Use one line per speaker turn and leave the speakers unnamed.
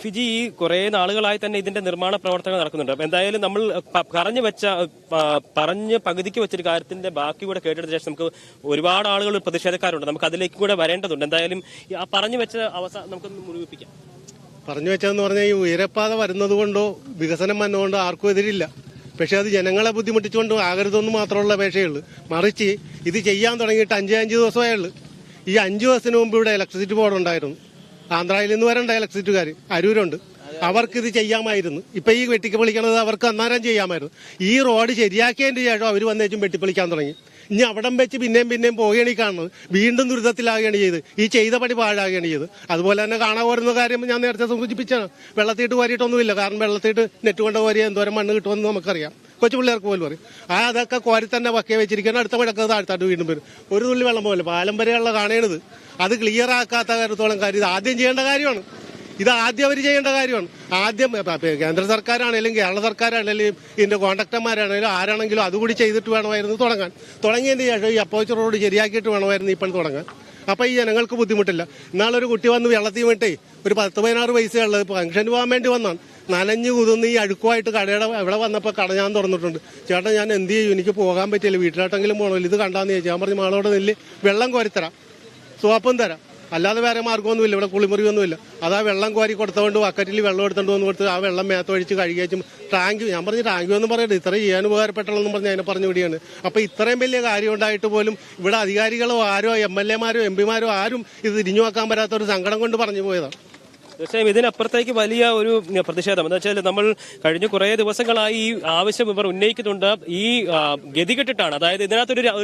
Fiji, ഈ കുറെ നാളുകളായി തന്നെ ഇതിന്റെ നിർമ്മാണ പ്രവർത്തനങ്ങൾ നടക്കുന്നുണ്ട്. എന്തായാലും നമ്മൾ പറഞ്ഞ് പകുതിക്ക് വെച്ചൊരു കാര്യത്തിന്റെ ബാക്കി കൂടെ കേട്ടെടുത്ത ശേഷം നമുക്ക് ഒരുപാട് ആളുകൾ പ്രതിഷേധക്കാരുണ്ട്. നമുക്ക് അതിലേക്ക് കൂടെ വരേണ്ടതുണ്ട്. എന്തായാലും ആ പറഞ്ഞു വെച്ച അവസാനം നമുക്കൊന്ന് മുഴുവിപ്പിക്കാം.
പറഞ്ഞു വെച്ചതെന്ന് പറഞ്ഞാൽ ഈ ഉയരപ്പാത വരുന്നത് കൊണ്ടോ വികസനം വന്നുകൊണ്ടോ ആർക്കും എതിരില്ല. പക്ഷെ അത് ജനങ്ങളെ ബുദ്ധിമുട്ടിച്ചുകൊണ്ട് ആകരുതെന്ന് മാത്രമുള്ള അപേക്ഷയുള്ളൂ. മറിച്ച് ഇത് ചെയ്യാൻ തുടങ്ങിയിട്ട് 5 ദിവസമേ ഉള്ളൂ. ഈ 5 ദിവസത്തിന് മുമ്പ് ഇവിടെ ഇലക്ട്രിസിറ്റി ബോർഡ് ഉണ്ടായിരുന്നു. ആന്ധ്രയിൽ നിന്ന് വരണ്ട ഇലക്ട്രിസിറ്റിക്കാർ അരൂരുണ്ട്. അവർക്കിത് ചെയ്യാമായിരുന്നു. ഇപ്പൊ ഈ വെട്ടിപ്പൊളിക്കണത് അവർക്ക് അന്നേരം ചെയ്യാമായിരുന്നു. ഈ റോഡ് ശരിയാക്കിയതിന്റെ ശേഷം അവർ വന്നേച്ചും വെട്ടിപ്പൊളിക്കാൻ തുടങ്ങി. ഇനി അവിടം വെച്ച് പിന്നെയും പോവുകയാണ് ഈ കാണുന്നത്. വീണ്ടും ദുരിതത്തിലാകുകയാണ് ചെയ്ത്. ഈ ചെയ്ത പടി പാഴാകുകയാണ് ചെയ്ത്. അതുപോലെ തന്നെ കാണാൻ വരുന്ന കാര്യം ഞാൻ നേരത്തെ സൂചിപ്പിച്ചാണ്. വെള്ളത്തിട്ട് കോരിയിട്ടൊന്നുമില്ല. കാരണം വെള്ളത്തിട്ട് നെറ്റ് കൊണ്ട് കോരി എന്തോരം മണ്ണ് കിട്ടുമെന്ന് നമുക്കറിയാം. കൊച്ചു പിള്ളേർക്ക് പോലും പറയും. അതൊക്കെ കോരി തന്നെ വക്കെ വെച്ചിരിക്കണം. അടുത്ത മഴക്കത് താഴ്ത്താട്ട് വീണ്ടും വരും. ഒരു തുള്ളി വെള്ളം പോലെ പാലം വരെയുള്ള കാണേണ്ടത്. അത് ക്ലിയർ ആക്കാത്ത കാര്യത്തോളം കാര്യം ഇത് ആദ്യം ചെയ്യേണ്ട കാര്യമാണ്. ഇത് ആദ്യം അവർ ചെയ്യേണ്ട കാര്യമാണ്. ആദ്യം കേന്ദ്ര സർക്കാരാണെങ്കിലും കേരള സർക്കാരാണെങ്കിലും ഇതിന്റെ കോൺട്രാക്ടർമാരാണെങ്കിലും ആരാണെങ്കിലും അതുകൂടി ചെയ്തിട്ട് വേണമായിരുന്നു തുടങ്ങാൻ. തുടങ്ങിയതിന് ശേഷം ഈ അപ്പോച്ച് റോഡ് ശരിയാക്കിയിട്ട് വേണമായിരുന്നു ഇപ്പോൾ തുടങ്ങാൻ. അപ്പൊ ഈ ജനങ്ങൾക്ക് ബുദ്ധിമുട്ടില്ല. ഇന്നാളൊരു കുട്ടി വന്ന് വെള്ളത്തിൽ വീട്ടേ ഒരു 10-16 വയസ്സുള്ളത് ഫംഗ്ഷന് പോകാൻ വേണ്ടി വന്നാണ്. നനഞ്ഞു കുതിർന്ന് ഈ അഴുക്കുമായിട്ട് കടയുടെ ഇവിടെ വന്നപ്പോൾ കട ഞാൻ തുറന്നിട്ടുണ്ട്. ചേട്ടാ ഞാൻ എന്ത് ചെയ്യും, എനിക്ക് പോകാൻ പറ്റില്ല, വീട്ടിലോട്ടെങ്കിലും പോകണമല്ലോ, ഇത് കണ്ടാന്ന് ചോദിച്ചു. ഞാൻ പറഞ്ഞു മാളോടെ നെല്ല് വെള്ളം കോരിത്തരാം, സോപ്പും തരാം, അല്ലാതെ വേറെ മാർഗ്ഗമൊന്നുമില്ല, ഇവിടെ കുളിമുറിയൊന്നുമില്ല. അതാ വെള്ളം കോരി കൊടുത്തോണ്ട് ബക്കറ്റിൽ വെള്ളം എടുത്തോണ്ട് വന്ന് കൊടുത്ത് ആ വെള്ളം മേത്തൊഴിച്ച് കഴുകിയേച്ചും ടാങ്ക് ഞാൻ പറഞ്ഞു ടാങ്ക് ഒന്നും പറയട്ടെ, ഇത്ര ചെയ്യാൻ ഉപകാരപ്പെട്ടെന്നും പറഞ്ഞ് അതിനെ പറഞ്ഞു വിടുകയാണ്. അപ്പൊ ഇത്രയും വലിയ കാര്യം ഉണ്ടായിട്ട് പോലും ഇവിടെ അധികാരികളോ ആരോ MLA-മാരോ MP-മാരോ ആരും ഇത് തിരിഞ്ഞു നോക്കാൻ പറ്റാത്ത ഒരു സങ്കടം കൊണ്ട് പറഞ്ഞു പോയതാണ്.
തീർച്ചയായും ഇതിനപ്പുറത്തേക്ക് വലിയ ഒരു പ്രതിഷേധം എന്താ വെച്ചാൽ നമ്മൾ കഴിഞ്ഞ കുറേ ദിവസങ്ങളായി ഈ ആവശ്യം ഇവർ ഉന്നയിക്കുന്നുണ്ട്. ഈ ഗതികെട്ടിട്ടാണ്, അതായത് ഇതിനകത്തൊരു